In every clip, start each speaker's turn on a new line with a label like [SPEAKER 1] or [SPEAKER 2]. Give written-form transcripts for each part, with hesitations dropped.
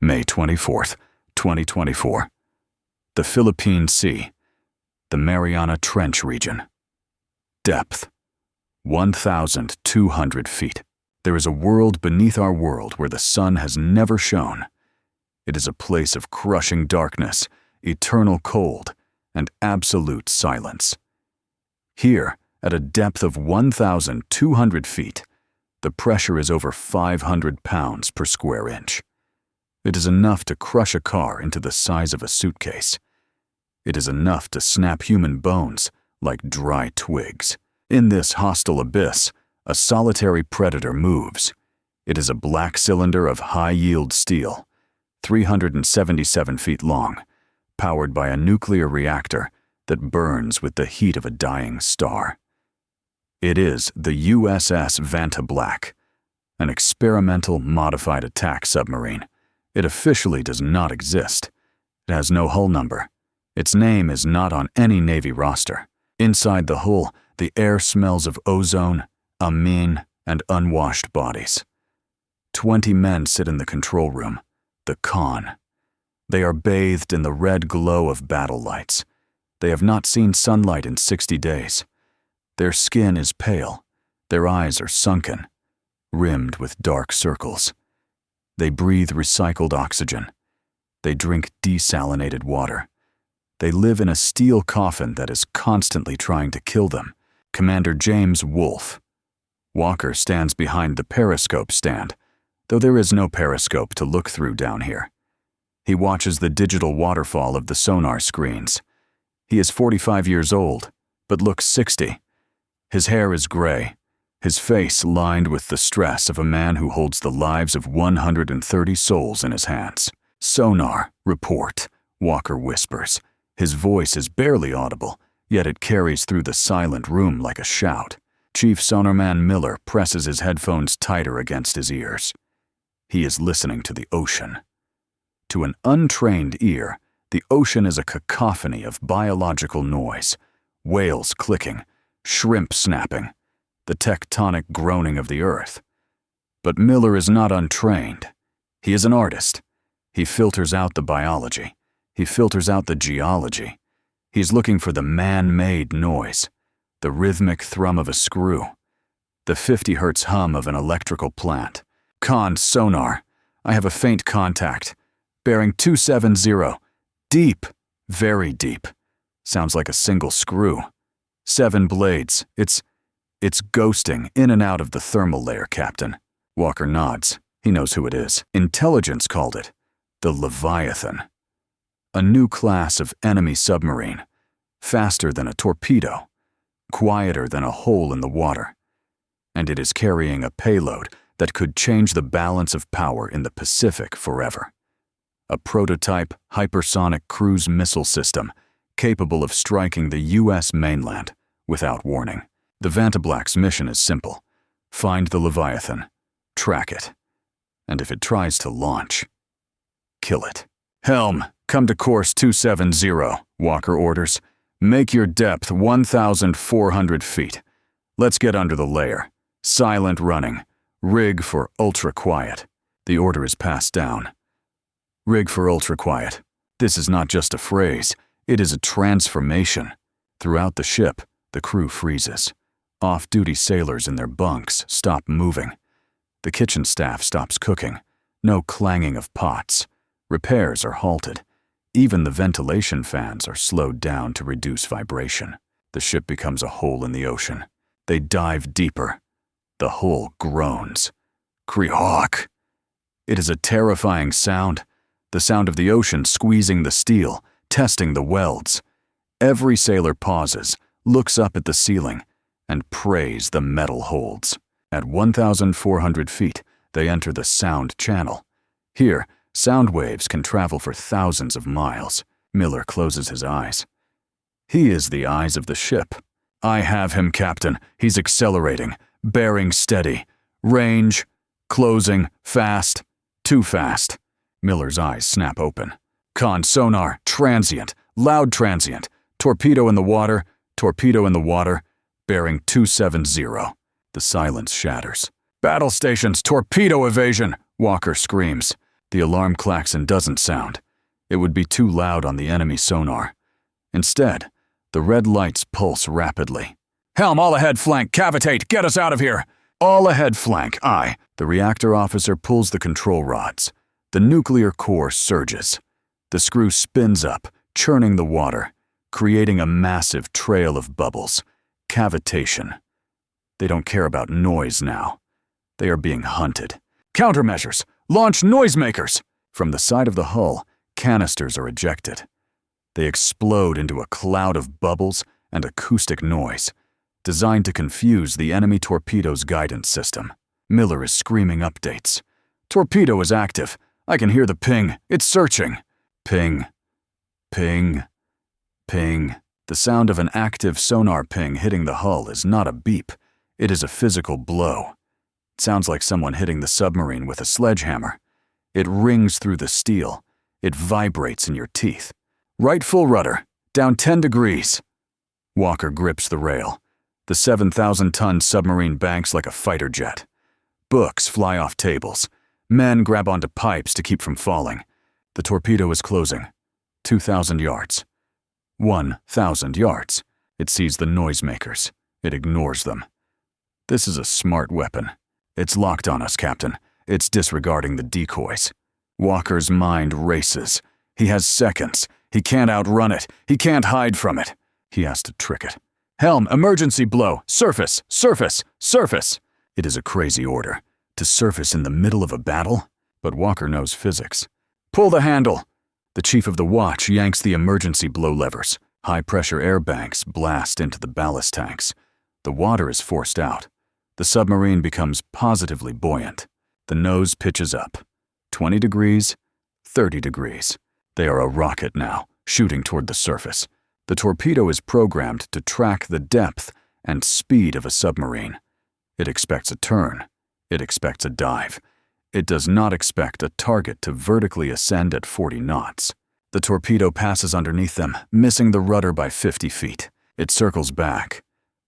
[SPEAKER 1] May 24th, 2024. The Philippine Sea, the Mariana Trench region. Depth, 1,200 feet. There is a world beneath our world where the sun has never shone. It is a place of crushing darkness, eternal cold, and absolute silence. Here, at a depth of 1,200 feet, the pressure is over 500 pounds per square inch. It is enough to crush a car into the size of a suitcase. It is enough to snap human bones like dry twigs. In this hostile abyss, a solitary predator moves. It is a black cylinder of high-yield steel, 377 feet long, powered by a nuclear reactor that burns with the heat of a dying star. It is the USS Vanta Black, an experimental modified attack submarine. It officially does not exist. It has no hull number. Its name is not on any Navy roster. Inside the hull, the air smells of ozone, amine, and unwashed bodies. 20 men sit in the control room, the con. They are bathed in the red glow of battle lights. They have not seen sunlight in 60 days. Their skin is pale. Their eyes are sunken, rimmed with dark circles. They breathe recycled oxygen. They drink desalinated water. They live in a steel coffin that is constantly trying to kill them. Commander James Wolfe. Walker stands behind the periscope stand, though there is no periscope to look through down here. He watches the digital waterfall of the sonar screens. He is 45 years old, but looks 60. His hair is gray, his face lined with the stress of a man who holds the lives of 130 souls in his hands. Sonar, report, Walker whispers. His voice is barely audible, yet it carries through the silent room like a shout. Chief Sonarman Miller presses his headphones tighter against his ears. He is listening to the ocean. To an untrained ear, the ocean is a cacophony of biological noise, whales clicking, shrimp snapping, the tectonic groaning of the earth. But Miller is not untrained. He is an artist. He filters out the biology. He filters out the geology. He's looking for the man-made noise, the rhythmic thrum of a screw, the 50 hertz hum of an electrical plant. Con sonar. I have a faint contact. Bearing 270. Deep. Very deep. Sounds like a single screw. 7 blades. It's ghosting in and out of the thermal layer, Captain. Walker nods. He knows who it is. Intelligence called it the Leviathan. A new class of enemy submarine. Faster than a torpedo. Quieter than a hole in the water. And it is carrying a payload that could change the balance of power in the Pacific forever. A prototype hypersonic cruise missile system capable of striking the U.S. mainland without warning. The Vanta Black's mission is simple. Find the Leviathan, track it, and if it tries to launch, kill it. Helm, come to course 270, Walker orders. Make your depth 1,400 feet. Let's get under the layer. Silent running. Rig for ultra-quiet. The order is passed down. Rig for ultra-quiet. This is not just a phrase. It is a transformation. Throughout the ship, the crew freezes. Off-duty sailors in their bunks stop moving. The kitchen staff stops cooking. No clanging of pots. Repairs are halted. Even the ventilation fans are slowed down to reduce vibration. The ship becomes a hole in the ocean. They dive deeper. The hull groans. Creak. It is a terrifying sound. The sound of the ocean squeezing the steel, testing the welds. Every sailor pauses, looks up at the ceiling, and prays the metal holds. At 1,400 feet, they enter the sound channel. Here, sound waves can travel for thousands of miles. Miller closes his eyes. He is the eyes of the ship. I have him, Captain. He's accelerating, bearing steady. Range, closing, fast, too fast. Miller's eyes snap open. Con sonar, transient, loud transient. Torpedo in the water, bearing 270. The silence shatters. Battle stations, torpedo evasion, Walker screams. The alarm klaxon doesn't sound. It would be too loud on the enemy sonar. Instead, the red lights pulse rapidly. "Helm, all ahead flank, cavitate, get us out of here!" "All ahead flank, aye." The reactor officer pulls the control rods. The nuclear core surges. The screw spins up, churning the water, creating a massive trail of bubbles. Cavitation. They don't care about noise now. They are being hunted. "Countermeasures! Launch noisemakers!" From the side of the hull, canisters are ejected. They explode into a cloud of bubbles and acoustic noise, designed to confuse the enemy torpedo's guidance system. Miller is screaming updates. "Torpedo is active. I can hear the ping. It's searching." Ping. Ping. Ping. The sound of an active sonar ping hitting the hull is not a beep. It is a physical blow. It sounds like someone hitting the submarine with a sledgehammer. It rings through the steel. It vibrates in your teeth. "Right full rudder. Down 10 degrees. Walker grips the rail. The 7,000-ton submarine banks like a fighter jet. Books fly off tables. Men grab onto pipes to keep from falling. The torpedo is closing. 2,000 yards. 1,000 yards. It sees the noisemakers. It ignores them. This is a smart weapon. It's locked on us, Captain. It's disregarding the decoys. Walker's mind races. He has seconds. He can't outrun it. He can't hide from it. He has to trick it. "Helm, emergency blow. Surface, surface, surface." It is a crazy order. To surface in the middle of a battle? But Walker knows physics. "Pull the handle." The chief of the watch yanks the emergency blow levers. High-pressure air banks blast into the ballast tanks. The water is forced out. The submarine becomes positively buoyant. The nose pitches up. 20 degrees, 30 degrees. They are a rocket now, shooting toward the surface. The torpedo is programmed to track the depth and speed of a submarine. It expects a turn. It expects a dive. It does not expect a target to vertically ascend at 40 knots. The torpedo passes underneath them, missing the rudder by 50 feet. It circles back,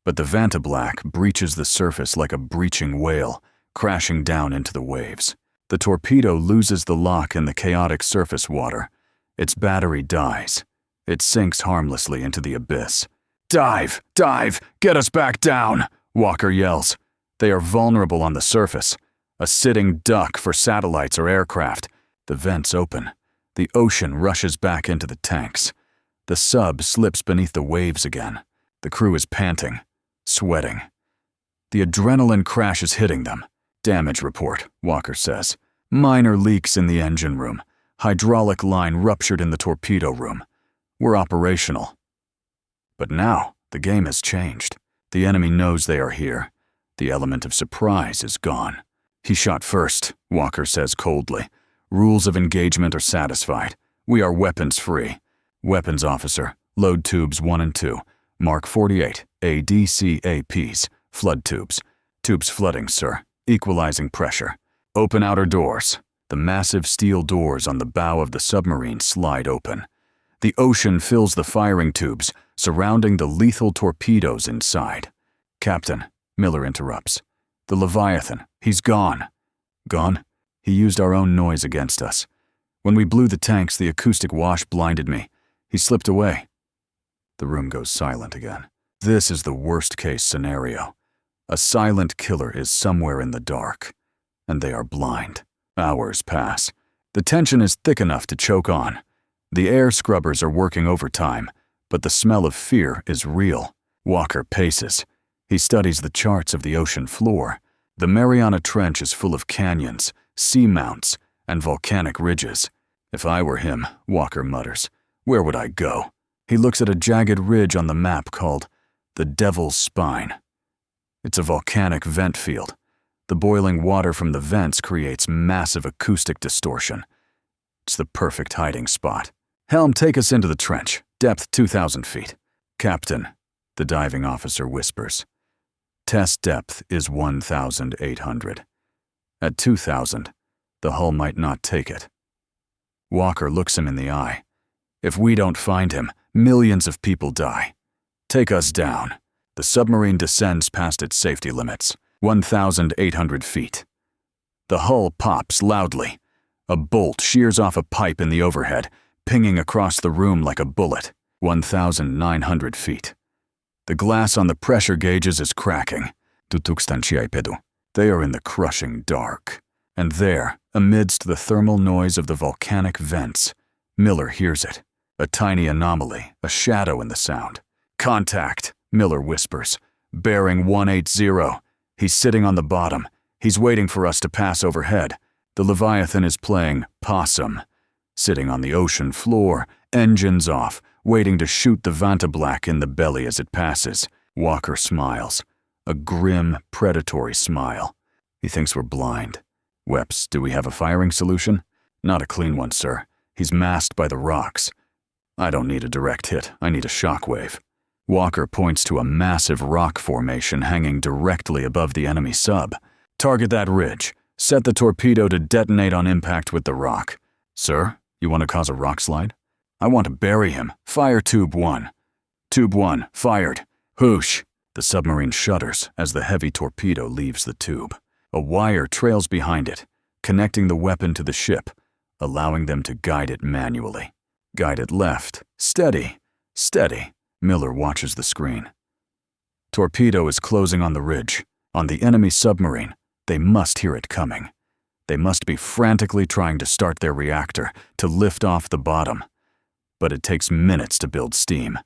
[SPEAKER 1] but the Vantablack breaches the surface like a breaching whale, crashing down into the waves. The torpedo loses the lock in the chaotic surface water. Its battery dies. It sinks harmlessly into the abyss. "Dive! Dive! Get us back down!" Walker yells. They are vulnerable on the surface. A sitting duck for satellites or aircraft. The vents open. The ocean rushes back into the tanks. The sub slips beneath the waves again. The crew is panting, sweating. The adrenaline crash is hitting them. "Damage report," Walker says. "Minor leaks in the engine room. Hydraulic line ruptured in the torpedo room. We're operational." But now, the game has changed. The enemy knows they are here. The element of surprise is gone. "He shot first," Walker says coldly. "Rules of engagement are satisfied. We are weapons-free. Weapons officer, load tubes 1 and 2. Mark 48, ADCAPs, flood tubes. Tubes flooding, sir. Equalizing pressure. Open outer doors." The massive steel doors on the bow of the submarine slide open. The ocean fills the firing tubes, surrounding the lethal torpedoes inside. "Captain," Miller interrupts. "The Leviathan, he's gone." "Gone?" "He used our own noise against us. When we blew the tanks, the acoustic wash blinded me. He slipped away." The room goes silent again. This is the worst-case scenario. A silent killer is somewhere in the dark, and they are blind. Hours pass. The tension is thick enough to choke on. The air scrubbers are working overtime, but the smell of fear is real. Walker paces. He studies the charts of the ocean floor. The Mariana Trench is full of canyons, seamounts, and volcanic ridges. "If I were him," Walker mutters, "where would I go?" He looks at a jagged ridge on the map called the Devil's Spine. It's a volcanic vent field. The boiling water from the vents creates massive acoustic distortion. It's the perfect hiding spot. "Helm, take us into the trench. Depth 2,000 feet. "Captain," the diving officer whispers. "Test depth is 1,800. At 2,000, the hull might not take it." Walker looks him in the eye. "If we don't find him, millions of people die. Take us down." The submarine descends past its safety limits, 1,800 feet. The hull pops loudly. A bolt shears off a pipe in the overhead, pinging across the room like a bullet. 1,900 feet. The glass on the pressure gauges is cracking. They are in the crushing dark. And there, amidst the thermal noise of the volcanic vents, Miller hears it. A tiny anomaly, a shadow in the sound. Contact, Miller whispers. Bearing 180. He's sitting on the bottom. He's waiting for us to pass overhead. The Leviathan is playing possum. Sitting on the ocean floor, engines off, waiting to shoot the Vantablack in the belly as it passes. Walker smiles. A grim, predatory smile. He thinks we're blind. Weps, do we have a firing solution? Not a clean one, sir. He's masked by the rocks. I don't need a direct hit. I need a shockwave. Walker points to a massive rock formation hanging directly above the enemy sub. Target that ridge. Set the torpedo to detonate on impact with the rock. Sir, you want to cause a rock slide? I want to bury him. Fire tube 1. Tube 1, fired. Whoosh! The submarine shudders as the heavy torpedo leaves the tube. A wire trails behind it, connecting the weapon to the ship, allowing them to guide it manually. Guide it left. Steady. Steady. Miller watches the screen. Torpedo is closing on the ridge. On the enemy submarine, they must hear it coming. They must be frantically trying to start their reactor, to lift off the bottom. But it takes minutes to build steam.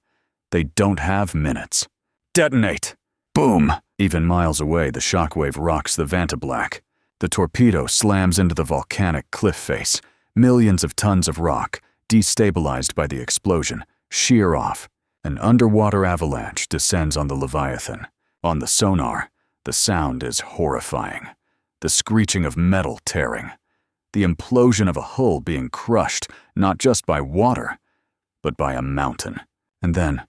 [SPEAKER 1] They don't have minutes. Detonate! Boom! Even miles away, the shockwave rocks the Vantablack. The torpedo slams into the volcanic cliff face. Millions of tons of rock, destabilized by the explosion, shear off. An underwater avalanche descends on the Leviathan. On the sonar, the sound is horrifying. The screeching of metal tearing. The implosion of a hull being crushed, not just by water, but by a mountain. And then,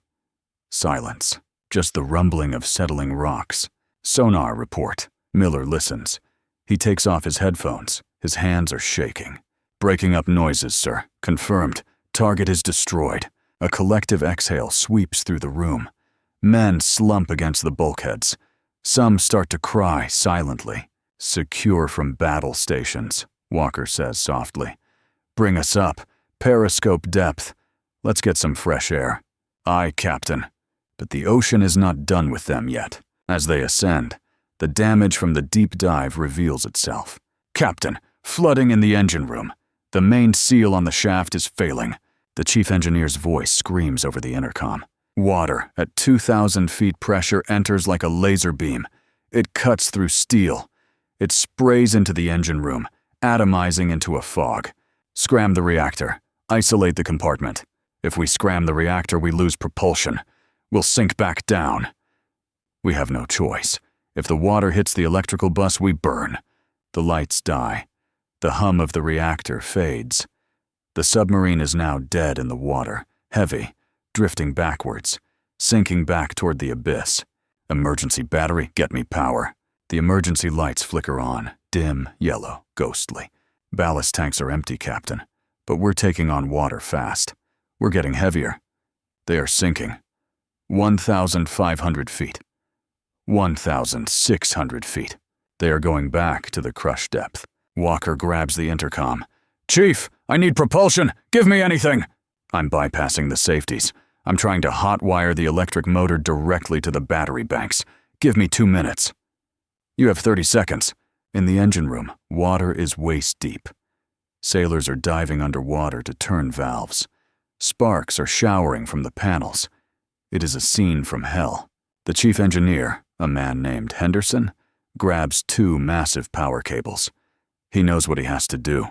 [SPEAKER 1] silence. Just the rumbling of settling rocks. Sonar report. Miller listens. He takes off his headphones. His hands are shaking. Breaking up noises, sir. Confirmed. Target is destroyed. A collective exhale sweeps through the room. Men slump against the bulkheads. Some start to cry silently. Secure from battle stations, Walker says softly. Bring us up. Periscope depth. Let's get some fresh air. Aye, Captain. But the ocean is not done with them yet. As they ascend, the damage from the deep dive reveals itself. Captain, flooding in the engine room. The main seal on the shaft is failing. The chief engineer's voice screams over the intercom. Water at 2,000 feet pressure enters like a laser beam. It cuts through steel. It sprays into the engine room, atomizing into a fog. Scram the reactor. Isolate the compartment. If we scram the reactor, we lose propulsion. We'll sink back down. We have no choice. If the water hits the electrical bus, we burn. The lights die. The hum of the reactor fades. The submarine is now dead in the water, heavy, drifting backwards, sinking back toward the abyss. Emergency battery, get me power. The emergency lights flicker on, dim, yellow, ghostly. Ballast tanks are empty, Captain, but we're taking on water fast. We're getting heavier. They are sinking. 1,500 feet. 1,600 feet. They are going back to the crush depth. Walker grabs the intercom. Chief, I need propulsion. Give me anything. I'm bypassing the safeties. I'm trying to hotwire the electric motor directly to the battery banks. Give me 2 minutes. You have 30 seconds. In the engine room, water is waist deep. Sailors are diving underwater to turn valves. Sparks are showering from the panels. It is a scene from hell. The chief engineer, a man named Henderson, grabs 2 massive power cables. He knows what he has to do.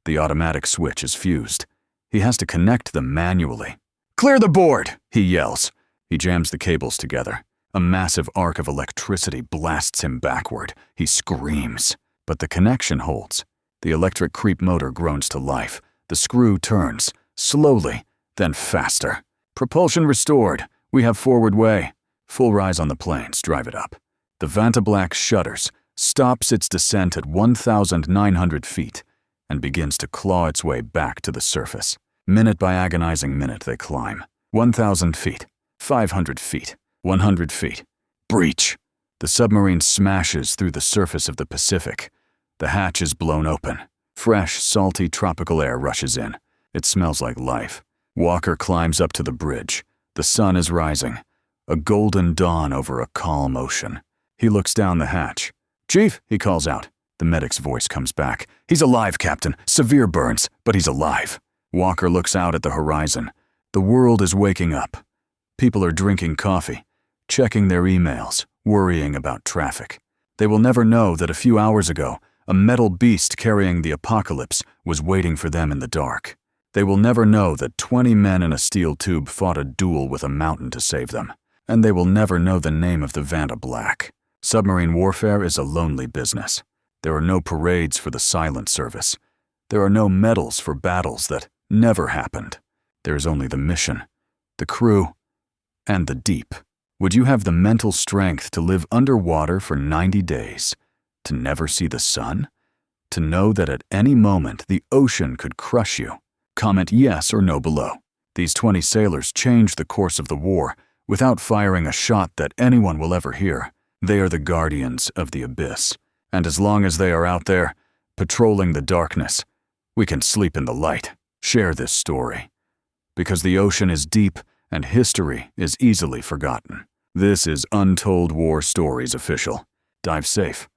[SPEAKER 1] The automatic switch is fused. He has to connect them manually. Clear the board, he yells. He jams the cables together. A massive arc of electricity blasts him backward. He screams. But the connection holds. The electric creep motor groans to life. The screw turns, slowly, then faster. Propulsion restored. We have forward way. Full rise on the planes, drive it up. The Vantablack shudders, stops its descent at 1,900 feet, and begins to claw its way back to the surface. Minute by agonizing minute they climb. 1,000 feet, 500 feet, 100 feet. Breach! The submarine smashes through the surface of the Pacific. The hatch is blown open. Fresh, salty tropical air rushes in. It smells like life. Walker climbs up to the bridge. The sun is rising. A golden dawn over a calm ocean. He looks down the hatch. "Chief," he calls out. The medic's voice comes back. "He's alive, Captain. Severe burns, but he's alive." Walker looks out at the horizon. The world is waking up. People are drinking coffee, checking their emails, worrying about traffic. They will never know that a few hours ago, a metal beast carrying the apocalypse was waiting for them in the dark. They will never know that 20 men in a steel tube fought a duel with a mountain to save them. And they will never know the name of the Vanda Black. Submarine warfare is a lonely business. There are no parades for the silent service. There are no medals for battles that never happened. There is only the mission, the crew, and the deep. Would you have the mental strength to live underwater for 90 days? To never see the sun? To know that at any moment the ocean could crush you? Comment yes or no below. These 20 sailors changed the course of the war without firing a shot that anyone will ever hear. They are the guardians of the abyss. And as long as they are out there, patrolling the darkness, we can sleep in the light. Share this story. Because the ocean is deep and history is easily forgotten. This is Untold War Stories Official. Dive safe.